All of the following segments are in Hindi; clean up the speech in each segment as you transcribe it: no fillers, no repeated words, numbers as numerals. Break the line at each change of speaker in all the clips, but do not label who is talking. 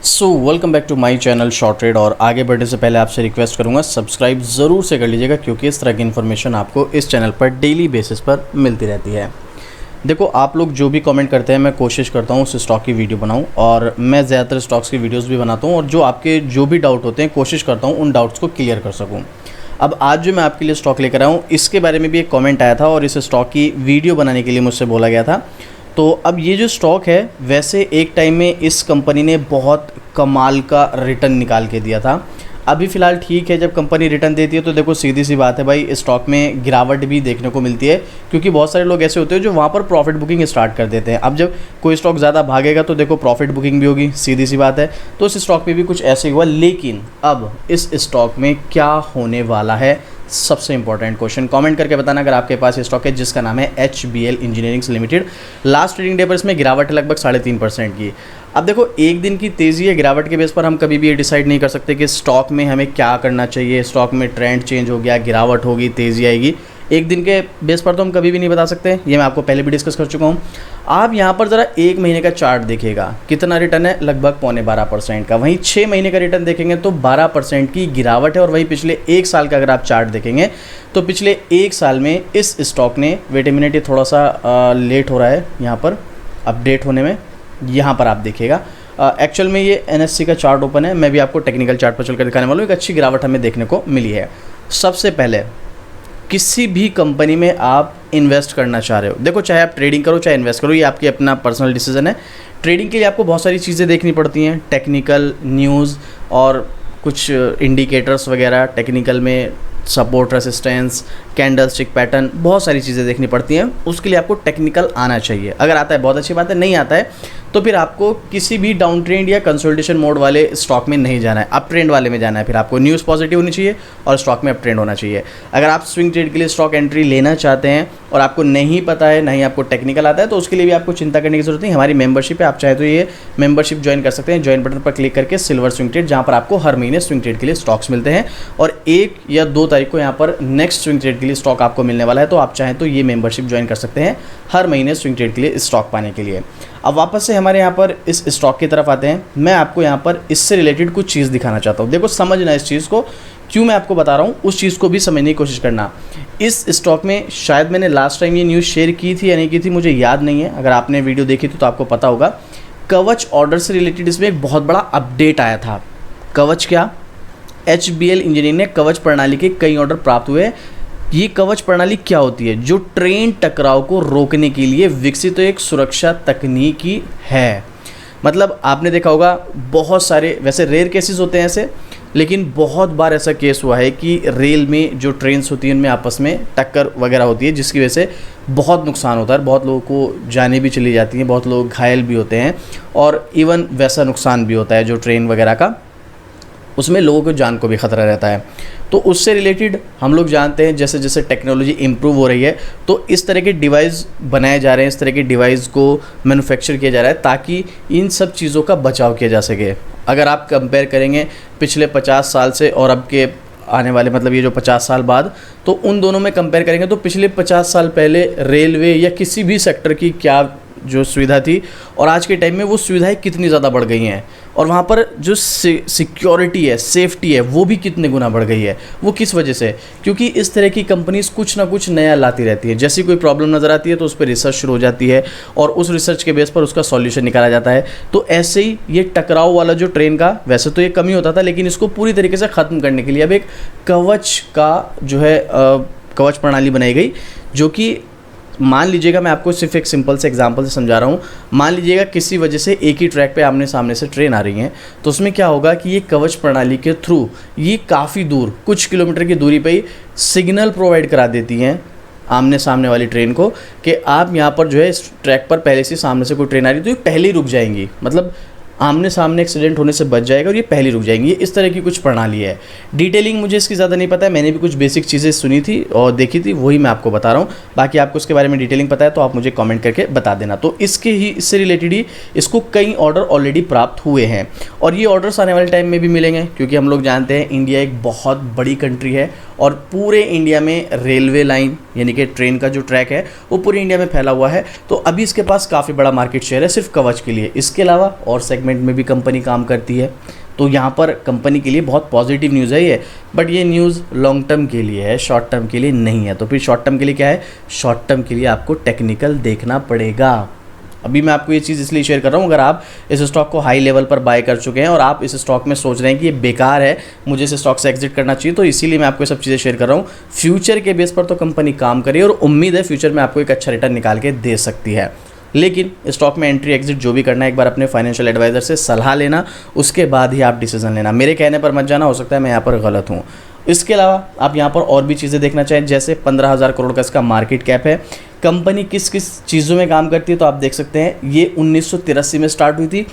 Welcome back to my channel short trade. और आगे बढ़ने से पहले आपसे रिक्वेस्ट करूंगा सब्सक्राइब ज़रूर से कर लीजिएगा, क्योंकि इस तरह की इन्फॉर्मेशन आपको इस चैनल पर डेली बेसिस पर मिलती रहती है। देखो, आप लोग जो भी कमेंट करते हैं मैं कोशिश करता हूँ उस स्टॉक की वीडियो बनाऊँ, और मैं ज़्यादातर स्टॉक्स की वीडियोज़ भी बनाता हूँ, और जो आपके जो भी डाउट होते हैं कोशिश करता हूँ उन डाउट्स को क्लियर कर सकूँ। अब आज जो मैं आपके लिए स्टॉक लेकर आया हूँ, इसके बारे में भी एक कमेंट आया था और इस स्टॉक की वीडियो बनाने के लिए मुझसे बोला गया था। तो अब ये जो स्टॉक है, वैसे एक टाइम में इस कंपनी ने बहुत कमाल का रिटर्न निकाल के दिया था। अभी फ़िलहाल ठीक है, जब कंपनी रिटर्न देती है तो देखो सीधी सी बात है भाई, स्टॉक में गिरावट भी देखने को मिलती है, क्योंकि बहुत सारे लोग ऐसे होते हैं जो वहाँ पर प्रॉफिट बुकिंग स्टार्ट कर देते हैं। अब जब कोई स्टॉक ज़्यादा भागेगा तो देखो प्रॉफिट बुकिंग भी होगी, सीधी सी बात है। तो इस स्टॉक में भी कुछ ऐसे हुआ, लेकिन अब इस स्टॉक में क्या होने वाला है, सबसे इंपॉर्टेंट क्वेश्चन कमेंट करके बताना अगर आपके पास ये स्टॉक है, जिसका नाम है HBL engineerings limited. Last trading day पर इसमें गिरावट है लगभग 3.5% की। अब देखो, एक दिन की तेज़ी या गिरावट के बेस पर हम कभी भी ये डिसाइड नहीं कर सकते कि स्टॉक में हमें क्या करना चाहिए। स्टॉक में ट्रेंड चेंज हो गया, गिरावट होगी, तेज़ी आएगी, एक दिन के बेस पर तो हम कभी भी नहीं बता सकते। ये मैं आपको पहले भी डिस्कस कर चुका हूँ। आप यहाँ पर ज़रा एक महीने का चार्ट देखिएगा, कितना रिटर्न है, लगभग 12.5% का। वहीं 6 महीने का रिटर्न देखेंगे तो 12% की गिरावट है। और वहीं पिछले एक साल का अगर आप चार्ट देखेंगे तो पिछले एक साल में इस स्टॉक ने, वेट ए मिनट, ये थोड़ा सा लेट हो रहा है यहाँ पर अपडेट होने में, यहाँ पर आप देखिएगा। एक्चुअल में ये NSE का चार्ट ओपन है, मैं भी आपको टेक्निकल चार्ट पर चलकर दिखाने वाला हूँ। एक अच्छी गिरावट हमें देखने को मिली है। सबसे पहले, किसी भी कंपनी में आप इन्वेस्ट करना चाह रहे हो, देखो चाहे आप ट्रेडिंग करो चाहे इन्वेस्ट करो, ये आपकी अपना पर्सनल डिसीजन है। ट्रेडिंग के लिए आपको बहुत सारी चीज़ें देखनी पड़ती हैं, टेक्निकल न्यूज़ और कुछ इंडिकेटर्स वगैरह, टेक्निकल में support, resistance, candle stick pattern, बहुत सारी चीज़ें देखनी पड़ती हैं। उसके लिए आपको टेक्निकल आना चाहिए। अगर आता है बहुत अच्छी बात है, नहीं आता है तो फिर आपको किसी भी डाउन ट्रेंड या कंसोलिडेशन मोड वाले स्टॉक में नहीं जाना है, अप ट्रेंड वाले में जाना है। फिर आपको न्यूज़ पॉजिटिव होनी चाहिए और स्टॉक में अप ट्रेंड होना चाहिए। अगर आप स्विंग ट्रेड के लिए स्टॉक एंट्री लेना चाहते हैं और आपको नहीं पता है, नहीं आपको टेक्निकल आता है, तो उसके लिए भी आपको चिंता करने की जरूरत नहीं। हमारी मेंबरशिप है, आप चाहे तो ये मेंबरशिप ज्वाइन कर सकते हैं। ज्वाइन बटन पर क्लिक करके सिल्वर स्विंग ट्रेड, जहाँ पर आपको हर महीने स्विंग ट्रेड के लिए स्टॉक्स मिलते हैं, और 1 या 2 तारीख को यहाँ पर नेक्स्ट स्विंग ट्रेड के लिए स्टॉक आपको मिलने वाला है। तो आप चाहें तो ये मेंबरशिप ज्वाइन कर सकते हैं हर महीने स्विंग ट्रेड के लिए स्टॉक पाने के लिए। अब वापस से हमारे यहाँ पर इस स्टॉक की तरफ आते हैं। मैं आपको यहाँ पर इससे रिलेटेड कुछ चीज़ दिखाना चाहता हूँ। देखो, समझना इस चीज़ को, क्यों मैं आपको बता रहा हूँ उस चीज़ को भी समझने की कोशिश करना। इस स्टॉक में शायद मैंने लास्ट टाइम ये न्यूज़ शेयर की थी या नहीं की थी, मुझे याद नहीं है। अगर आपने वीडियो देखी थी तो आपको पता होगा। कवच ऑर्डर से रिलेटेड इसमें एक बहुत बड़ा अपडेट आया था। कवच क्या, HBL इंजीनियरिंग ने कवच प्रणाली के कई ऑर्डर प्राप्त हुए। ये कवच प्रणाली क्या होती है? जो ट्रेन टकराव को रोकने के लिए विकसित एक सुरक्षा तकनीकी है। मतलब आपने देखा होगा बहुत सारे, वैसे रेयर केसेस होते हैं ऐसे, लेकिन बहुत बार ऐसा केस हुआ है कि रेल में जो ट्रेन्स होती हैं उनमें आपस में टक्कर वगैरह होती है, जिसकी वजह से बहुत नुकसान होता है, बहुत लोगों को जानें भी चली जाती हैं, बहुत लोग घायल भी होते हैं, और इवन वैसा नुकसान भी होता है जो ट्रेन वगैरह का, उसमें लोगों को जान को भी खतरा रहता है। तो उससे रिलेटेड हम लोग जानते हैं जैसे जैसे टेक्नोलॉजी इम्प्रूव हो रही है, तो इस तरह के डिवाइस बनाए जा रहे हैं, इस तरह के डिवाइस को मैन्युफैक्चर किया जा रहा है ताकि इन सब चीज़ों का बचाव किया जा सके। अगर आप कंपेयर करेंगे पिछले 50 साल से और अब के आने वाले, मतलब ये जो 50 साल बाद, तो उन दोनों में कंपेयर करेंगे तो पिछले 50 साल पहले रेलवे या किसी भी सेक्टर की क्या जो सुविधा थी, और आज के टाइम में वो सुविधाएं कितनी ज़्यादा बढ़ गई हैं, और वहाँ पर जो सिक्योरिटी है, सेफ्टी है, वो भी कितने गुना बढ़ गई है। वो किस वजह से? क्योंकि इस तरह की कंपनीज कुछ ना कुछ नया लाती रहती है। जैसी कोई प्रॉब्लम नज़र आती है तो उस पर रिसर्च शुरू हो जाती है, और उस रिसर्च के बेस पर उसका सॉल्यूशन निकाला जाता है। तो ऐसे ही ये टकराव वाला जो ट्रेन का, वैसे तो ये कम ही होता था, लेकिन इसको पूरी तरीके से ख़त्म करने के लिए अब एक कवच का जो है कवच प्रणाली बनाई गई, जो कि मान लीजिएगा, मैं आपको सिर्फ एक सिंपल से एग्जांपल से समझा रहा हूँ। मान लीजिएगा किसी वजह से एक ही ट्रैक पे आमने सामने से ट्रेन आ रही हैं, तो उसमें क्या होगा कि ये कवच प्रणाली के थ्रू ये काफ़ी दूर, कुछ किलोमीटर की दूरी पे ही सिग्नल प्रोवाइड करा देती हैं आमने सामने वाली ट्रेन को, कि आप यहाँ पर जो है इस ट्रैक पर पहले से सामने से कोई ट्रेन आ रही है तो ये पहले ही रुक जाएंगी, मतलब आमने सामने एक्सीडेंट होने से बच जाएगा और ये पहले रुक जाएंगी। इस तरह की कुछ प्रणाली है। डिटेलिंग मुझे इसकी ज़्यादा नहीं पता है, मैंने भी कुछ बेसिक चीज़ें सुनी थी और देखी थी, वही मैं आपको बता रहा हूँ। बाकी आपको इसके बारे में डिटेलिंग पता है तो आप मुझे कमेंट करके बता देना। तो इससे रिलेटेड ही इसको कई ऑर्डर ऑलरेडी प्राप्त हुए हैं, और ये ऑर्डर्स आने वाले टाइम में भी मिलेंगे, क्योंकि हम लोग जानते हैं इंडिया एक बहुत बड़ी कंट्री है, और पूरे इंडिया में रेलवे लाइन यानी कि ट्रेन का जो ट्रैक है वो पूरे इंडिया में फैला हुआ है। तो अभी इसके पास काफ़ी बड़ा मार्केट शेयर है सिर्फ कवच के लिए। इसके अलावा और सेगमेंट सेगमेंट में भी कंपनी काम करती है, तो यहाँ पर कंपनी के लिए बहुत पॉजिटिव न्यूज़ है ये। बट ये न्यूज़ लॉन्ग टर्म के लिए है, शॉर्ट टर्म के लिए नहीं है। तो फिर शॉर्ट टर्म के लिए क्या है, शॉर्ट टर्म के लिए आपको टेक्निकल देखना पड़ेगा। अभी मैं आपको ये चीज़ इसलिए शेयर कर रहा हूँ, अगर आप इस स्टॉक को हाई लेवल पर बाय कर चुके हैं और आप इस स्टॉक में सोच रहे हैं कि ये बेकार है, मुझे इस स्टॉक से एग्जिट करना चाहिए, तो इसीलिए मैं आपको ये सब चीज़ें शेयर कर रहा हूँ। फ्यूचर के बेस पर तो कंपनी काम करी और उम्मीद है फ्यूचर में आपको एक अच्छा रिटर्न निकाल के दे सकती है। लेकिन स्टॉक में एंट्री एग्जिट जो भी करना है, एक बार अपने फाइनेंशियल एडवाइज़र से सलाह लेना, उसके बाद ही आप डिसीजन लेना। मेरे कहने पर मत जाना, हो सकता है मैं यहाँ पर गलत हूँ। इसके अलावा आप यहाँ पर और भी चीज़ें देखना चाहें, जैसे 15,000 करोड़ का इसका मार्केट कैप है। कंपनी किस किस चीज़ों में काम करती है तो आप देख सकते हैं, ये 1983 में स्टार्ट हुई थी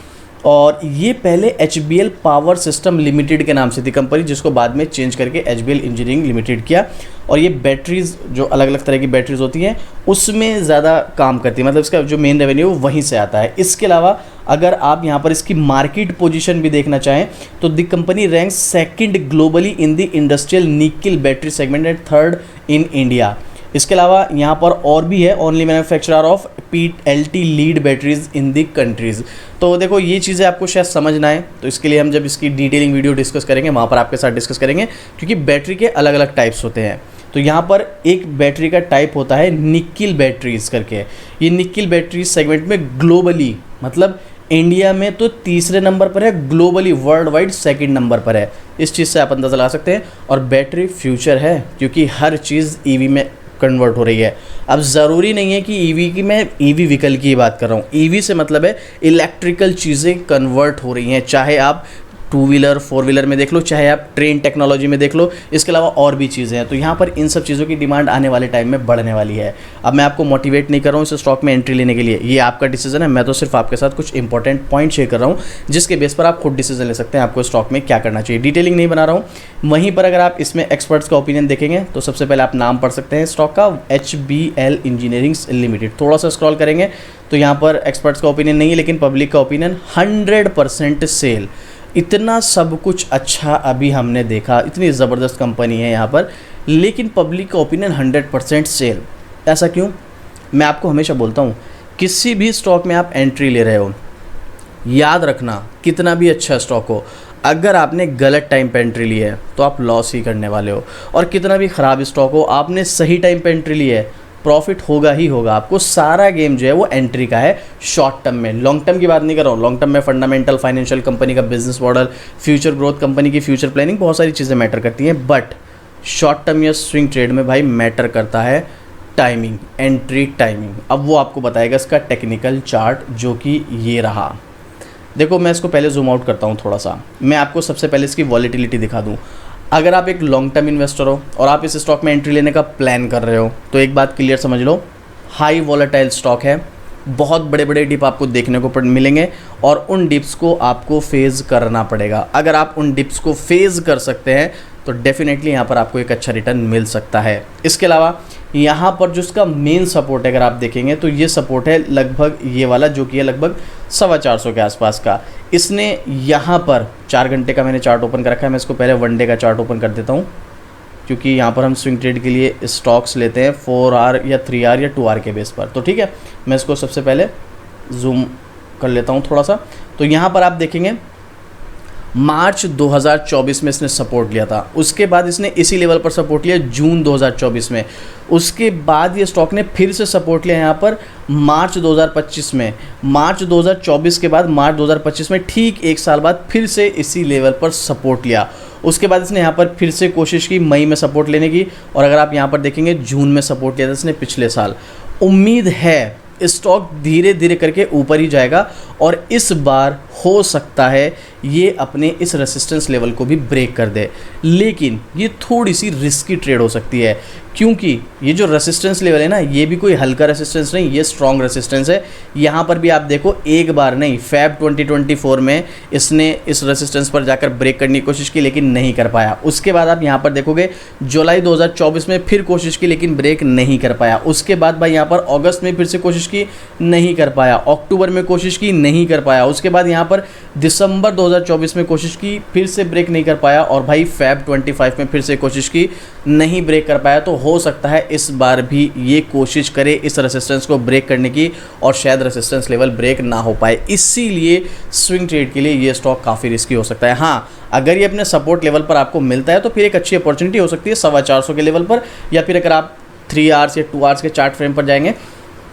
और ये पहले HBL पावर सिस्टम लिमिटेड के नाम से थी कंपनी, जिसको बाद में चेंज करके HBL इंजीनियरिंग लिमिटेड किया। और ये बैटरीज़, जो अलग अलग तरह की बैटरीज़ होती हैं, उसमें ज़्यादा काम करती है, मतलब इसका जो मेन रेवेन्यू वहीं से आता है। इसके अलावा अगर आप यहाँ पर इसकी मार्केट पोजीशन भी देखना चाहें तो the company ranks second globally in the industrial nickel battery segment and third in India. इसके अलावा यहाँ पर और भी है, only manufacturer of PLT lead batteries in the countries. तो देखो ये चीज़ें आपको शायद समझना है, तो इसके लिए हम जब इसकी डिटेलिंग वीडियो डिस्कस करेंगे वहाँ पर आपके साथ डिस्कस करेंगे, क्योंकि बैटरी के अलग अलग टाइप्स होते हैं। तो यहाँ पर एक बैटरी का टाइप होता है निकिल बैटरीज करके। ये निकिल बैटरीज सेगमेंट में ग्लोबली, मतलब इंडिया में तो तीसरे नंबर पर है, globally world wide second number पर है। इस चीज़ से आप अंदाज़ा लगा सकते हैं। और बैटरी फ्यूचर है, क्योंकि हर चीज़ EV में कन्वर्ट हो रही है। अब ज़रूरी नहीं है कि EV की, मैं EV व्हीकल की बात कर रहा हूँ, EV से मतलब है इलेक्ट्रिकल चीज़ें कन्वर्ट हो रही हैं, चाहे आप 2 व्हीलर 4 व्हीलर में देख लो, चाहे आप ट्रेन टेक्नोलॉजी में देख लो, इसके अलावा और भी चीज़ें हैं। तो यहाँ पर इन सब चीज़ों की डिमांड आने वाले टाइम में बढ़ने वाली है। अब मैं आपको मोटिवेट नहीं कर रहा हूँ इस स्टॉक में एंट्री लेने के लिए, ये आपका डिसीजन है। मैं तो सिर्फ आपके साथ कुछ इंपॉर्टेंट पॉइंट शेयर कर रहा हूँ, जिसके बेस पर आप खुद डिसीजन ले सकते हैं आपको स्टॉक में क्या करना चाहिए। डिटेलिंग नहीं बना रहा हूँ। वहीं पर अगर आप इसमें एक्सपर्ट्स का ओपिनियन देखेंगे तो सबसे पहले आप नाम पढ़ सकते हैं स्टॉक का, HBL इंजीनियरिंग लिमिटेड। थोड़ा सा स्क्रॉल करेंगे तो यहाँ पर एक्सपर्ट्स का ओपिनियन नहीं है, लेकिन पब्लिक का ओपिनियन 100% सेल। इतना सब कुछ अच्छा अभी हमने देखा, इतनी ज़बरदस्त कंपनी है यहाँ पर, लेकिन पब्लिक का ओपिनियन 100% सेल। ऐसा क्यों? मैं आपको हमेशा बोलता हूँ, किसी भी स्टॉक में आप एंट्री ले रहे हो, याद रखना कितना भी अच्छा स्टॉक हो, अगर आपने गलत टाइम पे एंट्री ली है तो आप लॉस ही करने वाले हो। और कितना भी ख़राब स्टॉक हो, आपने सही टाइम पे एंट्री ली है, प्रॉफिट होगा ही होगा आपको। सारा गेम जो है वो एंट्री का है शॉर्ट टर्म में। लॉन्ग टर्म की बात नहीं कर रहा हूँ। लॉन्ग टर्म में फंडामेंटल, फाइनेंशियल, कंपनी का business model, future growth, company की फ्यूचर प्लानिंग, बहुत सारी चीज़ें मैटर करती हैं। बट शॉर्ट टर्म या स्विंग ट्रेड में भाई मैटर करता है टाइमिंग, एंट्री टाइमिंग। अब वो आपको बताएगा इसका टेक्निकल चार्ट, जो कि ये रहा। देखो मैं इसको पहले जूम आउट करता हूँ थोड़ा सा, मैं आपको सबसे पहले इसकी वॉलेटिलिटी दिखा दूँ। अगर आप एक लॉन्ग टर्म इन्वेस्टर हो और आप इस स्टॉक में एंट्री लेने का प्लान कर रहे हो, तो एक बात क्लियर समझ लो, हाई वॉलेटाइल स्टॉक है, बहुत बड़े बड़े डिप आपको देखने को मिलेंगे और उन डिप्स को आपको फेज़ करना पड़ेगा। अगर आप उन डिप्स को फेज़ कर सकते हैं तो डेफिनेटली यहाँ पर आपको एक अच्छा रिटर्न मिल सकता है। इसके अलावा यहाँ पर जो इसका मेन सपोर्ट है, अगर आप देखेंगे तो ये सपोर्ट है लगभग ये वाला, जो कि है लगभग 425 के आसपास का। इसने यहाँ पर 4 घंटे का मैंने चार्ट ओपन कर रखा है, मैं इसको पहले 1 डे का चार्ट ओपन कर देता हूँ, क्योंकि यहाँ पर हम स्विंग ट्रेड के लिए स्टॉक्स लेते हैं 4 आवर या 3 आवर या 2 आवर के बेस पर। तो ठीक है, मैं इसको सबसे पहले जूम कर लेता हूँ थोड़ा सा। तो यहाँ पर आप देखेंगे मार्च 2024 में इसने सपोर्ट लिया था, उसके बाद इसने इसी लेवल पर सपोर्ट लिया जून 2024 में, उसके बाद ये स्टॉक ने फिर से सपोर्ट लिया यहाँ पर मार्च 2025 में, मार्च 2024 के बाद मार्च 2025 में ठीक 1 साल बाद फिर से इसी लेवल पर सपोर्ट लिया। उसके बाद इसने यहाँ पर फिर से कोशिश की मई में सपोर्ट लेने की, और अगर आप यहाँ पर देखेंगे जून में सपोर्ट लिया था इसने पिछले साल। उम्मीद है स्टॉक धीरे धीरे करके ऊपर ही जाएगा और इस बार हो सकता है ये अपने इस रेसिस्टेंस लेवल को भी ब्रेक कर दे, लेकिन ये थोड़ी सी रिस्की ट्रेड हो सकती है, क्योंकि ये जो रेसिस्टेंस लेवल है ना, ये भी कोई हल्का रेसिस्टेंस नहीं, ये स्ट्रॉन्ग रेसिस्टेंस है। यहाँ पर भी आप देखो एक बार नहीं, फेब 2024 में इसने इस रेसिस्टेंस पर जाकर ब्रेक करने की कोशिश की लेकिन नहीं कर पाया। उसके बाद आप यहाँ पर देखोगे जुलाई 2024 में फिर कोशिश की लेकिन ब्रेक नहीं कर पाया। उसके बाद भाई यहाँ पर अगस्त में फिर से कोशिश की, नहीं कर पाया। अक्टूबर में कोशिश की, नहीं कर पाया। उसके बाद यहाँ पर दिसंबर 2024 में कोशिश की, फिर से ब्रेक नहीं कर पाया, और भाई Feb 25 में फिर से कोशिश की, नहीं ब्रेक कर पाया, तो हो सकता है इस बार भी ये कोशिश करे इस रेसिस्टेंस को ब्रेक करने की, और शायद रेसिस्टेंस लेवल ब्रेक ना हो पाए। इसीलिए स्विंग ट्रेड के लिए ये स्टॉक काफ़ी रिस्की हो सकता है। हाँ, अगर ये अपने सपोर्ट लेवल पर आपको मिलता है तो फिर एक अच्छी अपॉर्चुनिटी हो सकती है 450 के लेवल पर, या फिर अगर आप 3 आवर्स या 2 आवर्स के चार्ट फ्रेम पर जाएंगे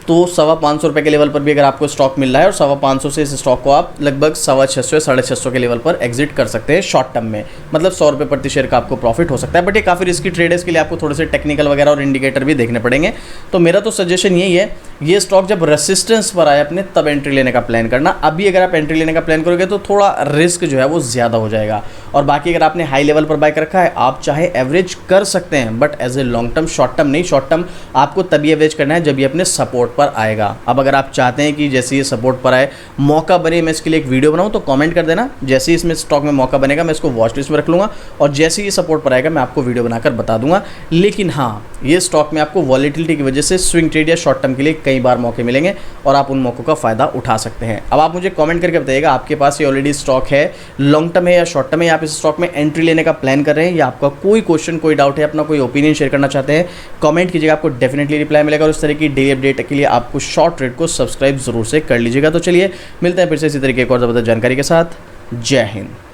तो 525 रुपये के लेवल पर भी अगर आपको स्टॉक मिल रहा है, और 525 से इस स्टॉक को आप लगभग 650 या 650 के लेवल पर एग्जिट कर सकते हैं शॉर्ट टर्म में, मतलब 100 रुपये प्रति शेयर का आपको प्रॉफिट हो सकता है। बट ये काफ़ी रिस्की ट्रेड है, इसके लिए आपको थोड़े से टेक्निकल वगैरह और इंडिकेटर भी देखने पड़ेंगे। तो मेरा तो सजेशन यही है, ये स्टॉक जब रेसिस्टेंस पर आए अपने तब एंट्री लेने का प्लान करना। अभी अगर आप एंट्री लेने का प्लान करोगे तो थोड़ा रिस्क जो है वो ज़्यादा हो जाएगा। और बाकी अगर आपने हाई लेवल पर बाय कर रखा है, आप चाहे एवरेज कर सकते हैं, but as a long term, short term नहीं। शॉर्ट टर्म आपको तभी एवरेज करना है जब ये अपने सपोर्ट पर आएगा। अब अगर आप चाहते हैं कि जैसे ये सपोर्ट पर आए मौका बने, मैं इसके लिए एक वीडियो बनाऊं, तो कमेंट कर देना। जैसे ही इसमें स्टॉक में मौका बनेगा मैं इसको वॉच लिस्ट में रख लूँगा, और जैसे ही ये सपोर्ट पर आएगा मैं आपको वीडियो बनाकर बता दूंगा। लेकिन हाँ, ये स्टॉक में आपको वॉलेटिलिटी की वजह से स्विंग ट्रेड या शॉर्ट टर्म के लिए कई बार मौके मिलेंगे, और आप उन मौक़ों का फ़ायदा उठा सकते हैं। अब आप मुझे कमेंट करके बताइएगा, आपके पास ये ऑलरेडी स्टॉक है, लॉन्ग टर्म है या शॉर्ट टर्म है, आप इस स्टॉक में एंट्री लेने का प्लान कर रहे हैं, या आपका कोई क्वेश्चन, कोई डाउट है, अपना कोई ओपिनियन शेयर करना चाहते हैं, कमेंट कीजिएगा, आपको डेफिनेटली रिप्लाई मिलेगा। और इस तरह की डेली अपडेट के लिए आपको शॉर्ट ट्रेड को सब्सक्राइब जरूर से कर लीजिएगा। तो चलिए मिलते हैं फिर से इसी तरीके एक और ज़बरदस्त जानकारी के साथ। जय हिंद।